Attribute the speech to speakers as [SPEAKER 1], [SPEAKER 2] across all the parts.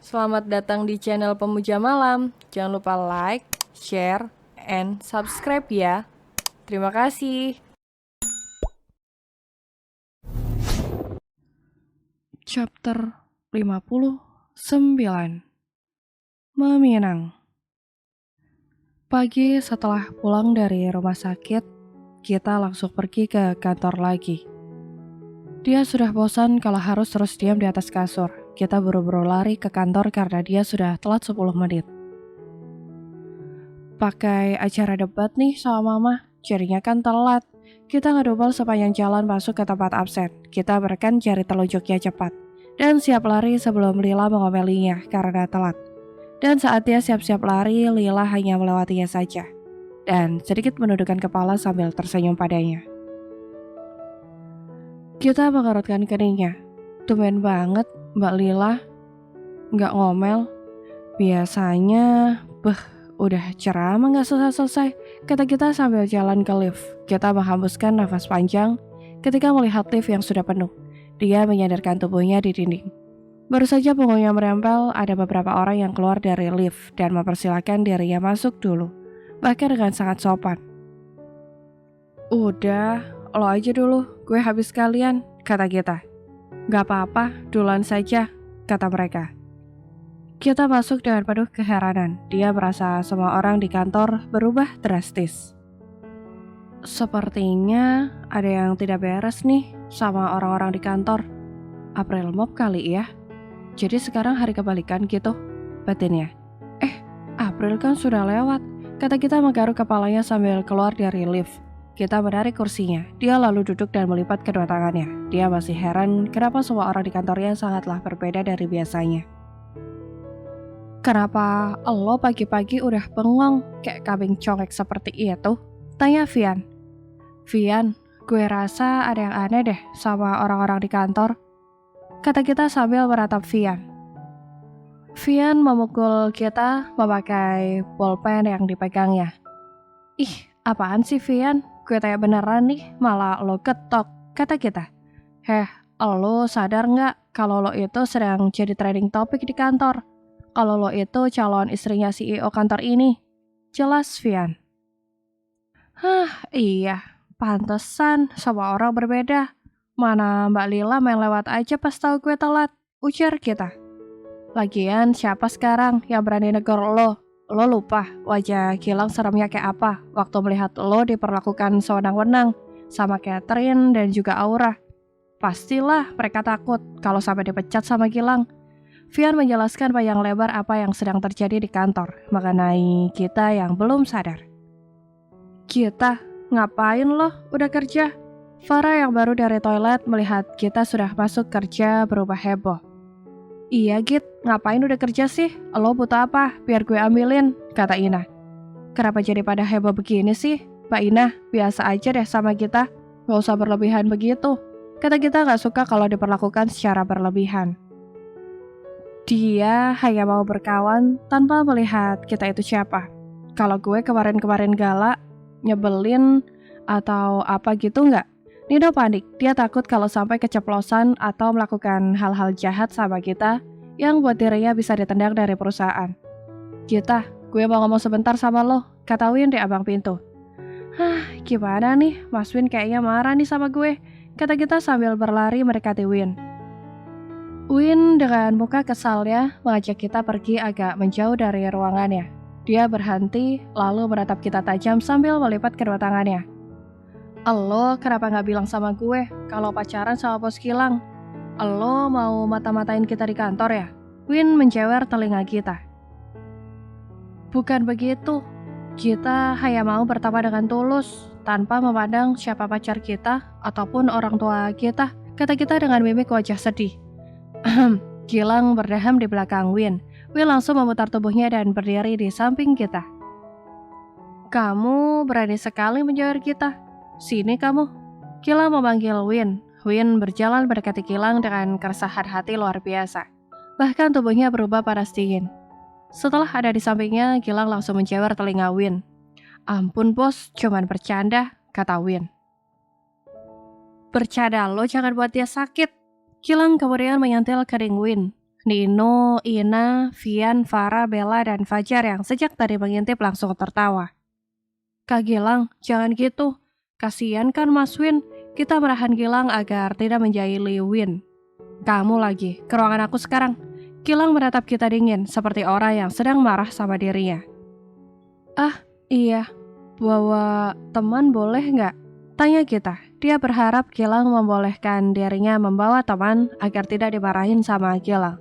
[SPEAKER 1] Selamat datang di channel Pemuja Malam. Jangan lupa like, share, and subscribe ya. Terima kasih.
[SPEAKER 2] Chapter 59 Meminang. Pagi setelah pulang dari rumah sakit, kita langsung pergi ke kantor lagi. Dia sudah bosan kalau harus terus diam di atas kasur. Kita buru-buru lari ke kantor karena dia sudah telat 10 menit. Pakai acara debat nih sama mama, jadinya kan telat. Kita ngedobel sepanjang jalan masuk ke tempat absen. Kita merekan jari telunjuknya cepat. Dan siap lari sebelum Lila mengomelinya karena telat. Dan saat dia siap-siap lari, Lila hanya melewatinya saja. Dan sedikit menundukkan kepala sambil tersenyum padanya. Kita mengerutkan keningnya. Tumben banget Mbak Lila. Nggak ngomel. Biasanya, udah ceramah nggak selesai-selesai, kata kita sambil jalan ke lift. Kita menghembuskan nafas panjang ketika melihat lift yang sudah penuh. Dia menyandarkan tubuhnya di dinding. Baru saja punggungnya merempel, ada beberapa orang yang keluar dari lift dan mempersilahkan dirinya masuk dulu, bahkan dengan sangat sopan. Udah, lo aja dulu, gue habis kalian, kata kita. Gak apa-apa, duluan saja, kata mereka. Kita masuk dengan penuh keheranan. Dia merasa semua orang di kantor berubah drastis. Sepertinya ada yang tidak beres nih sama orang-orang di kantor. April Mop kali ya. Jadi sekarang hari kebalikan gitu, batinnya. April kan sudah lewat, kata kita menggaruk kepalanya sambil keluar dari lift. Kita menarik kursinya. Dia lalu duduk dan melipat kedua tangannya. Dia masih heran kenapa semua orang di kantornya sangatlah berbeda dari biasanya. Kenapa lo pagi-pagi udah bengong kayak kambing congek seperti itu? Tanya Vian. Vian, gue rasa ada yang aneh deh sama orang-orang di kantor, kata kita sambil meratap Vian. Vian memukul kita memakai pulpen yang dipegangnya. Ih, apaan sih Vian? Gue tanya beneran nih, malah lo ketok, kata kita. Lo sadar nggak kalau lo itu sedang jadi trending topik di kantor? Kalau lo itu calon istrinya CEO kantor ini. Jelas, Vian. Iya, pantesan semua orang berbeda. Mana Mbak Lila main lewat aja pas tahu gue telat, ujar kita. Lagian siapa sekarang yang berani negor lo? Lo lupa wajah Gilang seremnya kayak apa waktu melihat lo diperlakukan sewenang-wenang sama Catherine dan juga Aura. Pastilah mereka takut kalau sampai dipecat sama Gilang. Vian menjelaskan panjang lebar apa yang sedang terjadi di kantor mengenai kita yang belum sadar. Kita, ngapain lo udah kerja? Farah yang baru dari toilet melihat kita sudah masuk kerja berubah heboh. Iya Git, ngapain udah kerja sih? Lo butuh apa? Biar gue ambilin, kata Ina. Kenapa jadi pada heboh begini sih? Mbak Ina, biasa aja deh sama kita. Gak usah berlebihan begitu. Kata kita gak suka kalau diperlakukan secara berlebihan. Dia hanya mau berkawan tanpa melihat kita itu siapa. Kalau gue kemarin-kemarin galak, nyebelin, atau apa gitu nggak? Nino panik, dia takut kalau sampai keceplosan atau melakukan hal-hal jahat sama kita yang buat dirinya bisa ditendang dari perusahaan. Kita, gue mau ngomong sebentar sama lo, kata Win di abang pintu. Gimana nih, Mas Win kayaknya marah nih sama gue, kata kita sambil berlari mendekati Win. Win dengan muka kesalnya mengajak kita pergi agak menjauh dari ruangannya. Dia berhenti lalu menatap kita tajam sambil melipat kedua tangannya. Lo kenapa gak bilang sama gue kalau pacaran sama bos Gilang? Lo mau mata-matain kita di kantor ya? Win menjewer telinga kita. Bukan begitu. Kita hanya mau bertapa dengan tulus tanpa memandang siapa pacar kita ataupun orang tua kita, kata kita dengan mimik wajah sedih. Gilang berdeham di belakang Win. Win langsung memutar tubuhnya dan berdiri di samping kita. Kamu berani sekali menjawab kita. Sini kamu. Gilang memanggil Win. Win berjalan mendekati Gilang dengan keresahan hati luar biasa. Bahkan tubuhnya berubah panas dingin. Setelah ada di sampingnya, Gilang langsung menjawab telinga Win. Ampun bos, cuman bercanda, kata Win. Bercanda lo jangan buat dia sakit. Gilang kemudian menyentil kering Win. Nino, Ina, Vian, Farah, Bella, dan Fajar yang sejak tadi mengintip langsung tertawa. Kak Gilang, jangan gitu. Kasian kan Mas Win, kita menahan Gilang agar tidak menjahili Win. Kamu lagi, ke ruangan aku sekarang. Gilang menatap kita dingin, seperti orang yang sedang marah sama dirinya. Ah, iya. Bawa teman boleh nggak? Tanya kita. Dia berharap Gilang membolehkan dirinya membawa teman agar tidak dimarahin sama Gilang.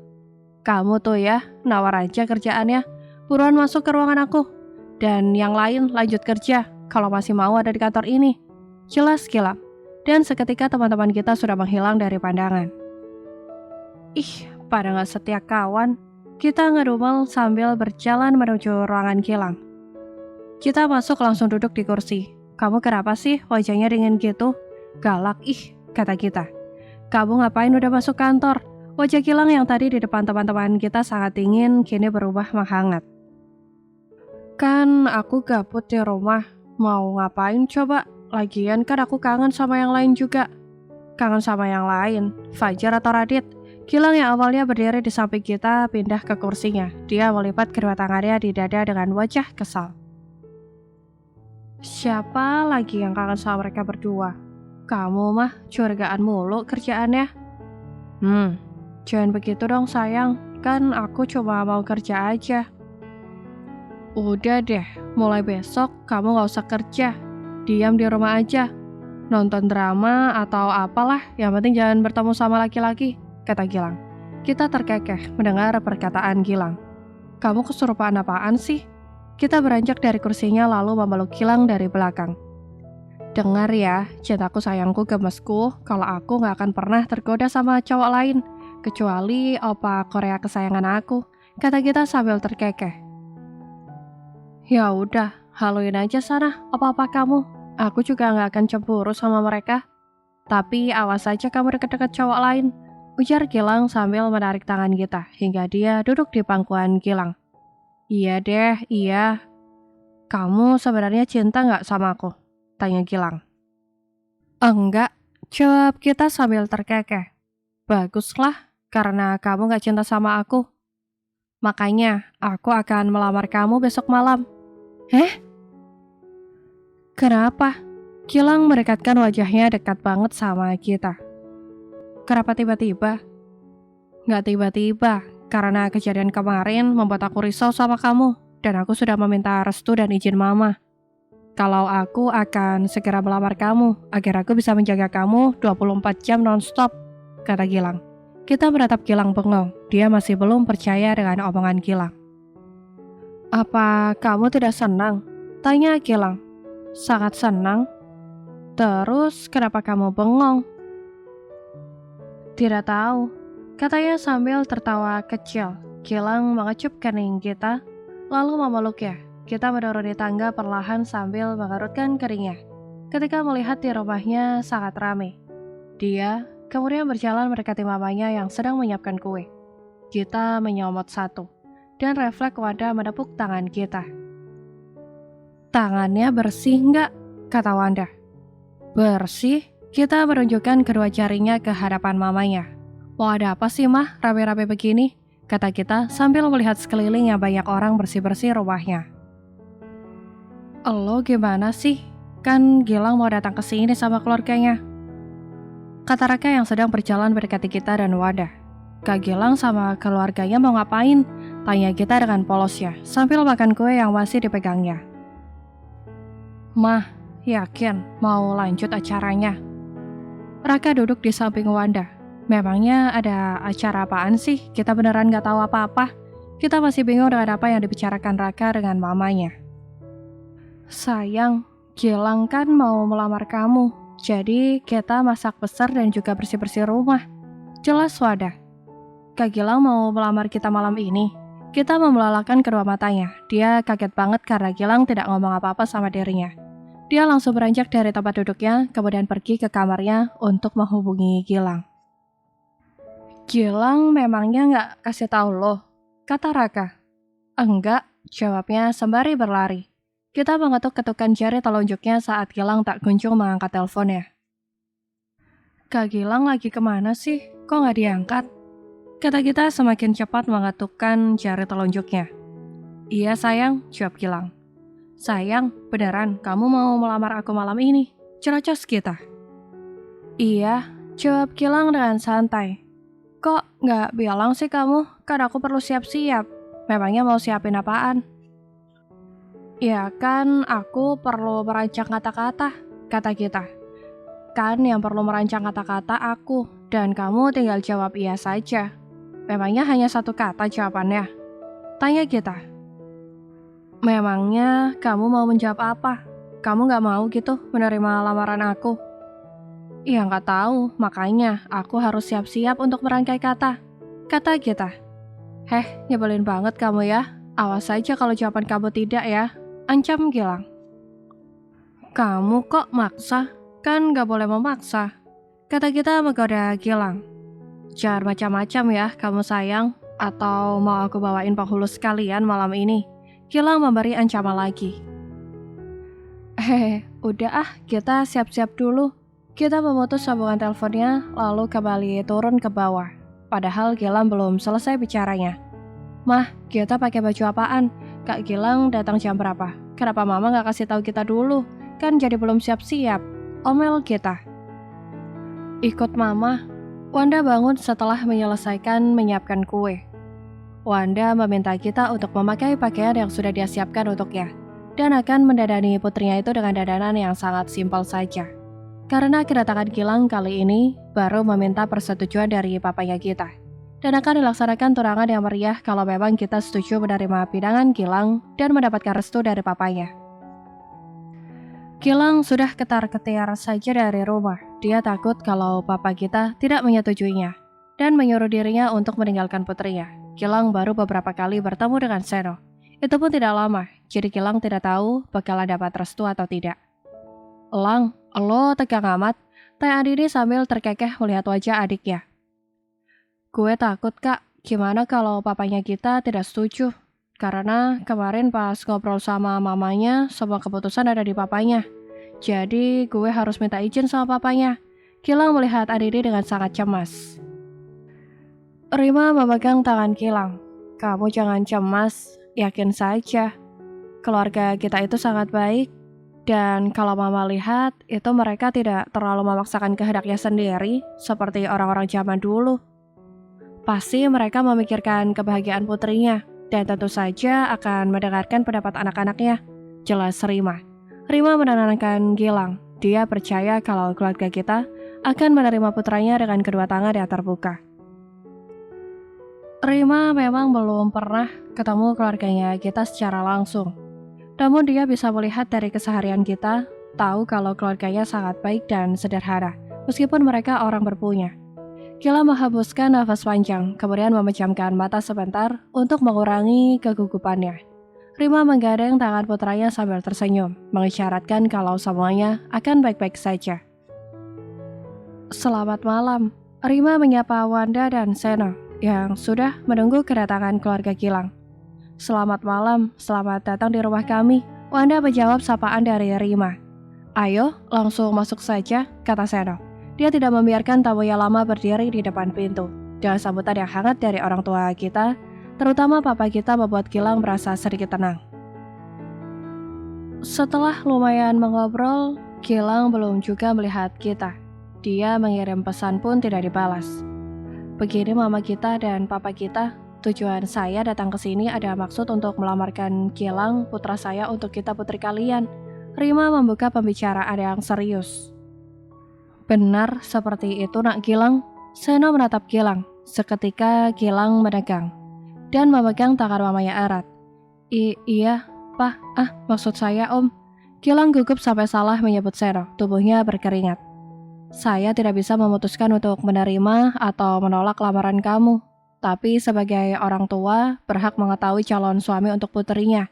[SPEAKER 2] Kamu tuh ya, nawar aja kerjaannya. Buruan masuk ke ruangan aku. Dan yang lain lanjut kerja, kalau masih mau ada di kantor ini. Jelas Gilang. Dan seketika teman-teman kita sudah menghilang dari pandangan. Ih, pada gak setia kawan. Kita ngedumel sambil berjalan menuju ruangan Gilang. Kita masuk langsung duduk di kursi. Kamu kenapa sih wajahnya dingin gitu? Galak ih, kata kita. Kamu ngapain udah masuk kantor? Wajah Gilang yang tadi di depan teman-teman kita sangat dingin, kini berubah menghangat. Kan aku gabut di rumah, mau ngapain coba? Lagian kan aku kangen sama yang lain juga. Kangen sama yang lain, Fajar atau Radit? Gilang yang awalnya berdiri di samping kita pindah ke kursinya. Dia melipat kedua tangannya di dada dengan wajah kesal. Siapa lagi yang kangen sama mereka berdua? Kamu mah curigaan mulu kerjaannya. Jangan begitu dong sayang, kan aku cuma mau kerja aja. Udah deh, mulai besok kamu gak usah kerja. Diam di rumah aja. Nonton drama atau apalah, yang penting jangan bertemu sama laki-laki, kata Gilang. Kita terkekeh mendengar perkataan Gilang. Kamu kesurupan apaan sih? Kita beranjak dari kursinya lalu memeluk Gilang dari belakang. Dengar ya, cintaku sayangku gemesku, kalau aku gak akan pernah tergoda sama cowok lain, kecuali opa Korea kesayangan aku, kata kita sambil terkekeh. Ya udah, haluin aja sana apa-apa kamu. Aku juga gak akan cemburu sama mereka. Tapi awas aja kamu deket-deket cowok lain, ujar Gilang sambil menarik tangan kita hingga dia duduk di pangkuan Gilang. Iya deh, iya. Kamu sebenarnya cinta gak sama aku? Tanya Gilang. Enggak, jawab kita sambil terkekeh. Baguslah, karena kamu gak cinta sama aku. Makanya, aku akan melamar kamu besok malam. Kenapa? Gilang mendekatkan wajahnya dekat banget sama kita. Kenapa tiba-tiba? Gak tiba-tiba, karena kejadian kemarin membuat aku risau sama kamu, dan aku sudah meminta restu dan izin mama. Kalau aku akan segera melamar kamu, agar aku bisa menjaga kamu 24 jam non-stop, kata Gilang. Kita menatap Gilang bengong, dia masih belum percaya dengan omongan Gilang. Apa kamu tidak senang? Tanya Gilang. Sangat senang. Terus kenapa kamu bengong? Tidak tahu, katanya sambil tertawa kecil. Gilang mengecup kening kita, lalu memeluknya. Kita menuruni tangga perlahan sambil mengerutkan keringnya. Ketika melihat di rumahnya sangat ramai. Dia kemudian berjalan mendekati mamanya yang sedang menyiapkan kue. Kita menyomot satu, dan refleks Wanda menepuk tangan kita. Tangannya bersih nggak? Kata Wanda. Bersih? Kita menunjukkan kedua jarinya ke hadapan mamanya. Mau ada apa sih mah rame-rame begini? Kata kita sambil melihat sekeliling yang banyak orang bersih-bersih rumahnya. Lo gimana sih? Kan Gilang mau datang ke sini sama keluarganya. Kata Raka yang sedang berjalan mendekati kita dan Wanda. Kak Gilang sama keluarganya mau ngapain? Tanya kita dengan polosnya sambil makan kue yang masih dipegangnya. Mah, yakin mau lanjut acaranya? Raka duduk di samping Wanda. Memangnya ada acara apaan sih? Kita beneran gak tahu apa-apa. Kita masih bingung dengan apa yang dibicarakan Raka dengan mamanya. Sayang, Gilang kan mau melamar kamu. Jadi kita masak besar dan juga bersih-bersih rumah. Jelas Wanda. Kak Gilang mau melamar kita malam ini. Kita membelalakan kedua matanya. Dia kaget banget karena Gilang tidak ngomong apa-apa sama dirinya. Dia langsung beranjak dari tempat duduknya, kemudian pergi ke kamarnya untuk menghubungi Gilang. Gilang memangnya nggak kasih tahu lo? Kata Raka. Enggak, jawabnya sembari berlari. Kita mengetuk-ketukkan jari telunjuknya saat Gilang tak kunjung mengangkat teleponnya. Kak Gilang lagi kemana sih? Kok nggak diangkat? Kata Gita semakin cepat mengetukkan jari telunjuknya. Iya sayang, jawab Gilang. Sayang, beneran kamu mau melamar aku malam ini? Cerocos Gita. Iya, jawab Gilang dengan santai. Kok nggak bilang sih kamu? Kan aku perlu siap-siap. Memangnya mau siapin apaan? Ya kan aku perlu merancang kata-kata, kata Gita. Kan yang perlu merancang kata-kata aku, dan kamu tinggal jawab iya saja. Memangnya hanya satu kata jawabannya? Tanya Gita. Memangnya kamu mau menjawab apa? Kamu nggak mau gitu menerima lamaran aku? Ya nggak tahu, makanya aku harus siap-siap untuk merangkai kata, kata Gita. Nyebelin banget kamu ya. Awas saja kalau jawaban kamu tidak ya, ancam Gilang. Kamu kok maksa? Kan gak boleh memaksa, kata Gita menggoda Gilang. Jangan macam-macam ya kamu sayang, atau mau aku bawain penghulu sekalian malam ini, Gilang memberi ancaman lagi. Udah kita siap-siap dulu. Kita memutus sambungan teleponnya lalu kembali turun ke bawah. Padahal Gilang belum selesai bicaranya. Mah, kita pakai baju apaan? Kak Gilang datang jam berapa? Kenapa mama gak kasih tahu kita dulu? Kan jadi belum siap-siap. Omel Gita. Ikut mama. Wanda bangun setelah menyelesaikan menyiapkan kue. Wanda meminta Gita untuk memakai pakaian yang sudah dia siapkan untuknya, dan akan mendadani putrinya itu dengan dadanan yang sangat simpel saja. Karena kedatangan Gilang kali ini baru meminta persetujuan dari papanya Gita, dan akan dilaksanakan tunangan yang meriah kalau memang Gita setuju menerima pinangan Gilang dan mendapatkan restu dari papanya. Gilang sudah ketar-ketir saja dari rumah. Dia takut kalau papa Gita tidak menyetujuinya dan menyuruh dirinya untuk meninggalkan putrinya. Gilang baru beberapa kali bertemu dengan Seno. Itu pun tidak lama, jadi Gilang tidak tahu bakalan dapat restu atau tidak. Lang, lo tegang amat, tanya Andini sambil terkekeh melihat wajah adiknya. Gue takut kak, gimana kalau papanya Gita tidak setuju? Karena kemarin pas ngobrol sama mamanya, semua keputusan ada di papanya. Jadi gue harus minta izin sama papanya. Gilang melihat Andini dengan sangat cemas. Rima memegang tangan Gilang. Kamu jangan cemas, yakin saja. Keluarga kita itu sangat baik. Dan kalau mama lihat, itu mereka tidak terlalu memaksakan kehendaknya sendiri, seperti orang-orang zaman dulu. Pasti mereka memikirkan kebahagiaan putrinya, dan tentu saja akan mendengarkan pendapat anak-anaknya. Jelas Rima. Rima menenangkan Gilang. Dia percaya kalau keluarga kita akan menerima putranya dengan kedua tangan yang terbuka. Rima memang belum pernah ketemu keluarganya kita secara langsung. Namun dia bisa melihat dari keseharian kita, tahu kalau keluarganya sangat baik dan sederhana, meskipun mereka orang berpunya. Gilang menghembuskan nafas panjang, kemudian memejamkan mata sebentar untuk mengurangi kegugupannya. Rima menggandeng tangan putranya sambil tersenyum, mengisyaratkan kalau semuanya akan baik-baik saja. Selamat malam, Rima menyapa Wanda dan Seno yang sudah menunggu kedatangan keluarga Gilang. Selamat malam, selamat datang di rumah kami, Wanda menjawab sapaan dari Rima. Ayo, langsung masuk saja, kata Seno. Dia tidak membiarkan tamu yang lama berdiri di depan pintu. Dengan sambutan yang hangat dari orang tua kita, terutama papa kita membuat Gilang merasa sedikit tenang. Setelah lumayan mengobrol, Gilang belum juga melihat kita. Dia mengirim pesan pun tidak dibalas. Begini mama kita dan papa kita, tujuan saya datang ke sini ada maksud untuk melamarkan Gilang, putra saya untuk kita putri kalian. Rima membuka pembicaraan yang serius. Benar seperti itu nak Gilang. Seno menatap Gilang. Seketika Gilang menegang dan memegang tangan mamanya erat. Iya, Pak. Maksud saya Om. Gilang gugup sampai salah menyebut Seno. Tubuhnya berkeringat. Saya tidak bisa memutuskan untuk menerima atau menolak lamaran kamu. Tapi sebagai orang tua, berhak mengetahui calon suami untuk putrinya.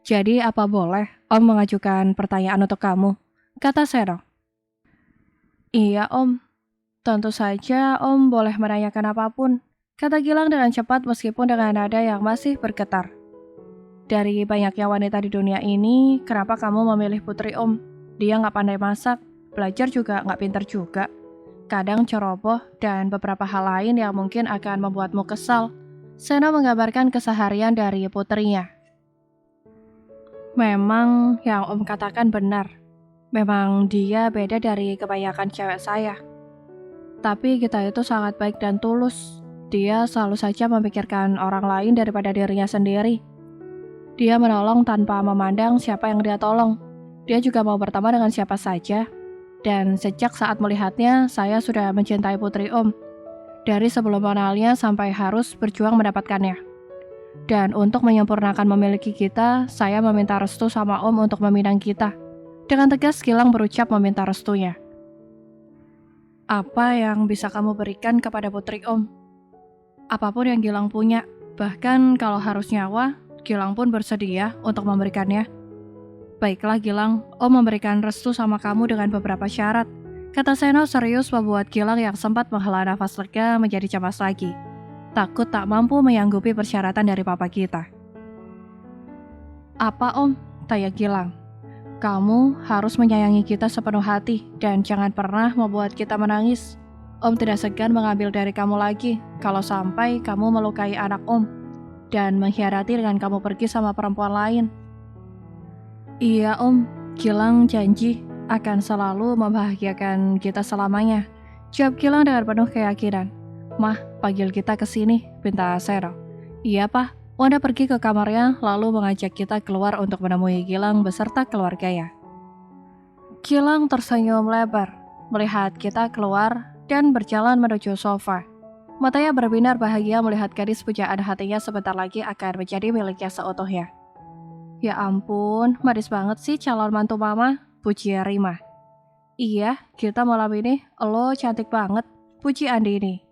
[SPEAKER 2] Jadi apa boleh Om mengajukan pertanyaan untuk kamu? Kata Seno. Iya Om. Tentu saja Om boleh menanyakan apapun. Kata Gilang dengan cepat meskipun dengan nada yang masih bergetar. Dari banyaknya wanita di dunia ini, kenapa kamu memilih putri Om? Dia gak pandai masak, belajar juga gak pintar juga. kadang ceroboh, dan beberapa hal lain yang mungkin akan membuatmu kesal. Seno mengabarkan keseharian dari putrinya. Memang yang Om katakan benar. Memang dia beda dari kebanyakan cewek saya. Tapi kita itu sangat baik dan tulus. Dia selalu saja memikirkan orang lain daripada dirinya sendiri. Dia menolong tanpa memandang siapa yang dia tolong. Dia juga mau berteman dengan siapa saja. Dan sejak saat melihatnya, saya sudah mencintai putri Om. Dari sebelum mengenalnya sampai harus berjuang mendapatkannya. Dan untuk menyempurnakan memiliki kita, saya meminta restu sama Om untuk meminang kita. Dengan tegas Gilang berucap meminta restunya. Apa yang bisa kamu berikan kepada putri Om? Apapun yang Gilang punya, bahkan kalau harus nyawa, Gilang pun bersedia untuk memberikannya. Baiklah Gilang, Om memberikan restu sama kamu dengan beberapa syarat. Kata Seno serius membuat Gilang yang sempat menghela nafas lega menjadi cemas lagi. Takut tak mampu menyanggupi persyaratan dari papa kita. Apa Om? Tanya Gilang. Kamu harus menyayangi kita sepenuh hati dan jangan pernah membuat kita menangis. Om tidak segan mengambil dari kamu lagi kalau sampai kamu melukai anak Om dan mengkhianati dengan kamu pergi sama perempuan lain. Iya Om, Gilang janji akan selalu membahagiakan kita selamanya. Jawab Gilang dengan penuh keyakinan. Mah, panggil kita ke sini, pinta Seno. Iya Pak. Wanda pergi ke kamarnya lalu mengajak kita keluar untuk menemui Gilang beserta keluarganya. Gilang tersenyum lebar melihat kita keluar dan berjalan menuju sofa. Matanya berbinar bahagia melihat gadis pujaan hatinya sebentar lagi akan menjadi miliknya seutuhnya. Ya ampun, manis banget sih calon mantu mama, puji Rima. Iya, kita malam ini, lo cantik banget, puji Andini.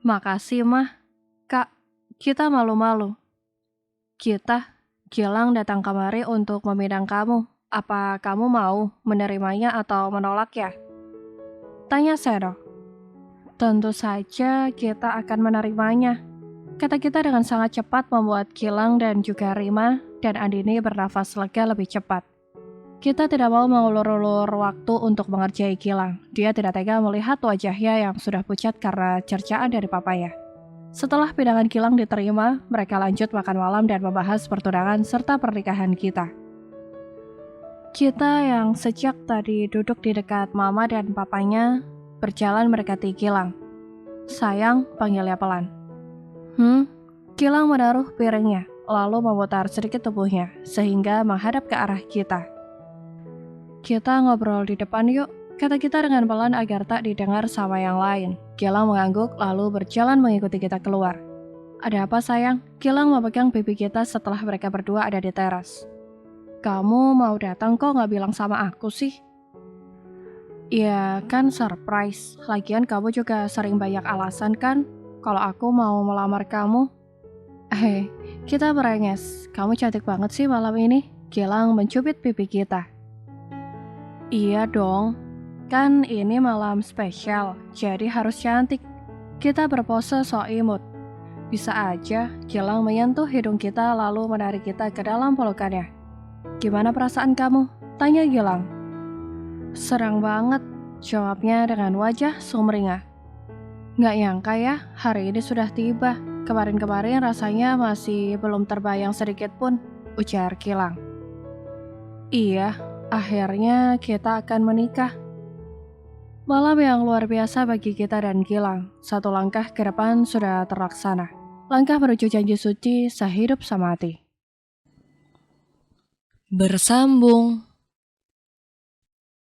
[SPEAKER 2] Makasih mah, Kak. Kita malu-malu. Gilang datang kemari untuk meminang kamu. Apa kamu mau menerimanya atau menolak ya? Tanya Seno. Tentu saja kita akan menerimanya. Kata kita dengan sangat cepat membuat Gilang dan juga Rima dan Andini bernafas lega lebih cepat. Kita tidak mau mengulur-ulur waktu untuk mengerjai Gilang. Dia tidak tega melihat wajahnya yang sudah pucat karena cercaan dari papanya. Setelah pinangan Gilang diterima, mereka lanjut makan malam dan membahas pertunangan serta pernikahan kita. Kita yang sejak tadi duduk di dekat mama dan papanya, berjalan mendekati Gilang. Sayang, panggilnya pelan. Gilang menaruh piringnya, lalu memutar sedikit tubuhnya, sehingga menghadap ke arah kita. Kita ngobrol di depan yuk, kata kita dengan pelan agar tak didengar sama yang lain. Gilang mengangguk lalu berjalan mengikuti kita keluar. Ada apa sayang? Gilang memegang pipi kita setelah mereka berdua ada di teras. Kamu mau datang kok gak bilang sama aku sih? Ya kan surprise, lagian kamu juga sering banyak alasan kan kalau aku mau melamar kamu. Kita merenges, kamu cantik banget sih malam ini. Gilang mencubit pipi kita. Iya dong. Kan ini malam spesial, jadi harus cantik. Kita berpose so imut. Bisa aja, Gilang menyentuh hidung kita lalu menarik kita ke dalam pelukannya. Gimana perasaan kamu? Tanya Gilang. Serang banget, jawabnya dengan wajah sumringah. Nggak nyangka ya, hari ini sudah tiba. Kemarin-kemarin rasanya masih belum terbayang sedikit pun, ujar Gilang. Iya, akhirnya kita akan menikah. Malam yang luar biasa bagi kita dan Gilang. Satu langkah ke depan sudah terlaksana. Langkah menuju janji suci sehidup semati.
[SPEAKER 1] Bersambung.